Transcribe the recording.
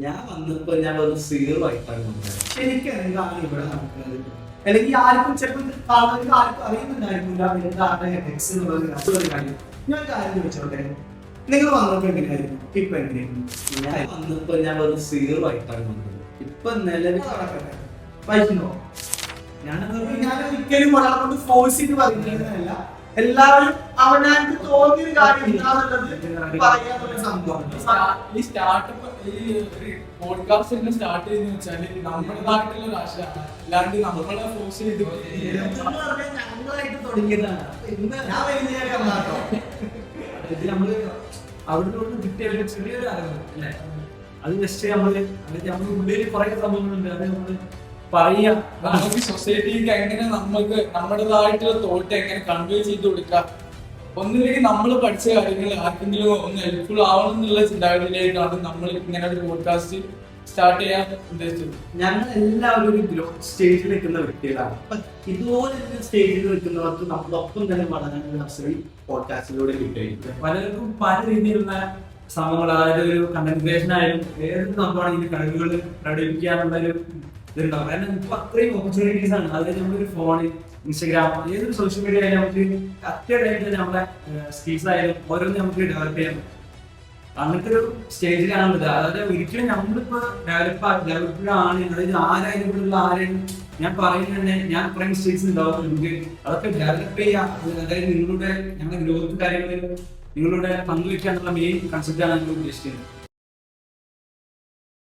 ഞാൻ വന്നപ്പോ ഞാൻ ഒരു 0 ആയിട്ടാണ് വന്നത്. ശരിക്കും എന്താണ് ഇവിടെ നടക്കുന്നത്? അല്ലെങ്കിൽ ആർക്കും ചിലപ്പോൾ ആൾക്കാർക്ക് ആർക്കും അറിയുന്നുണ്ടായിരുന്നില്ല എന്താണ് ഹെഡെക്സ് എന്നുള്ളത് ഒരു കാര്യം. ഞാൻ ഒരു കാര്യം ചോദിച്ചോട്ടെ, നിങ്ങൾ വന്നപ്പോ എങ്ങനെയായിരുന്നു? ഇപ്പൊ എങ്ങനെയായിരുന്നു? ഞാൻ വന്നപ്പോ ഞാൻ ഒരു 0 ആയിട്ടാണ് വന്നത്. ഇപ്പൊ നിലവിൽ വായിക്കുന്നോ? ഞാൻ ഒരിക്കലും ഒരാളെ കൊണ്ട് ഫോഴ്സ് ചെയ്ത് പറയുന്നതല്ല. എല്ലാവരും അവനാർക്ക് തോന്നിയൊരു കാര്യം എന്താണെന്നുള്ളത് പറയാനുള്ള സംഭവം. ഈ സ്റ്റാർട്ടപ്പ് ഈ പോഡ്കാസ്റ്റ് സ്റ്റാർട്ട് ചെയ്യുന്ന വെച്ചാല് നമ്മുടേതായിട്ടുള്ള ഒരു ആശയമാണ്, അല്ലാണ്ട് നമ്മളെ ഫോഴ്സ് ചെയ്ത് ഞങ്ങളായിട്ട് തുടങ്ങിയതാണ്. ഞാൻ നമ്മള് അവിടെ കിട്ടിയ ചെറിയൊരു അറിവ് അല്ലേ, അത് ജസ്റ്റ് നമ്മള് നമ്മുടെ ഉള്ളിൽ കുറെ സംഭവങ്ങളുണ്ട്, അത് നമ്മള് പറയാ. നമുക്ക് സൊസൈറ്റിക്ക് എങ്ങനെ നമുക്ക് നമ്മുടേതായിട്ടുള്ള തോട്ട് എങ്ങനെ കൺവേ ചെയ്ത് കൊടുക്കാം. ഒന്നില്ലെങ്കിൽ നമ്മൾ പഠിച്ച കാര്യങ്ങൾ ആർക്കെങ്കിലും ഒന്ന് ഹെൽപ്ഫുൾ ആവണം എന്നുള്ള ചിന്താഗതിയിലേക്കാണ് നമ്മൾ ഇങ്ങനെ ഒരു പോഡ്കാസ്റ്റ് സ്റ്റാർട്ട് ചെയ്യാൻ ഉദ്ദേശിച്ചത്. ഞങ്ങൾ എല്ലാവരും ഒരു ഗ്രോത്ത് സ്റ്റേജിൽ നിൽക്കുന്ന വ്യക്തികളാണ്. അപ്പൊ ഇതുപോലെ സ്റ്റേജിൽ നിൽക്കുന്നവർക്ക് നമ്മളൊപ്പം തന്നെ വളരാനുള്ള അവസരം പോഡ്കാസ്റ്റിലൂടെ കിട്ടുകയും പലർക്കും പല രീതിയിലുള്ള സംഭവങ്ങൾ, അതായത് ഒരു കണ്ടന്റ് ക്രിയേഷൻ ആയാലും ഏതൊരു സംഭവമാണെങ്കിലും കഴിവുകൾ പ്രകടിപ്പിക്കാനുള്ള ഒരു ഇതുണ്ടാവും. കാരണം ഇപ്പൊ അത്രയും ഓപ്പർച്യൂണിറ്റീസ് ആണ്. അതായത് നമ്മളൊരു ഫോണിൽ ഇൻസ്റ്റാഗ്രാം ഏതൊരു സോഷ്യൽ മീഡിയ ആയാലും നമുക്ക് അത്യാവശ്യം നമ്മളെ സ്കിൽസ് ആയാലും ഓരോന്നും നമുക്ക് ഡെവലപ്പ് ചെയ്യാൻ പറ്റും. അങ്ങനത്തെ ഒരു സ്റ്റേജിലാണുള്ളത്. അതായത് ഒരിക്കലും നമ്മളിപ്പോ ഡെവലപ്പാണ്, അതായത് ആരായാലും ഇവിടെയുള്ള ആരായാലും ഞാൻ പറയുന്നത് ഞാൻ കുറേ മിസ്റ്റേക്സ് ഉണ്ടാവും നമുക്ക്, അതൊക്കെ ഡെവലപ്പ് ചെയ്യാം. അതായത് നിങ്ങളുടെ ഞങ്ങളുടെ ഗ്രോത്ത് കാര്യങ്ങളിൽ നിങ്ങളുടെ പങ്കുവെക്കുക എന്നുള്ള മെയിൻ കൺസെപ്റ്റാണ് ഞങ്ങൾ ഉദ്ദേശിക്കുന്നത്.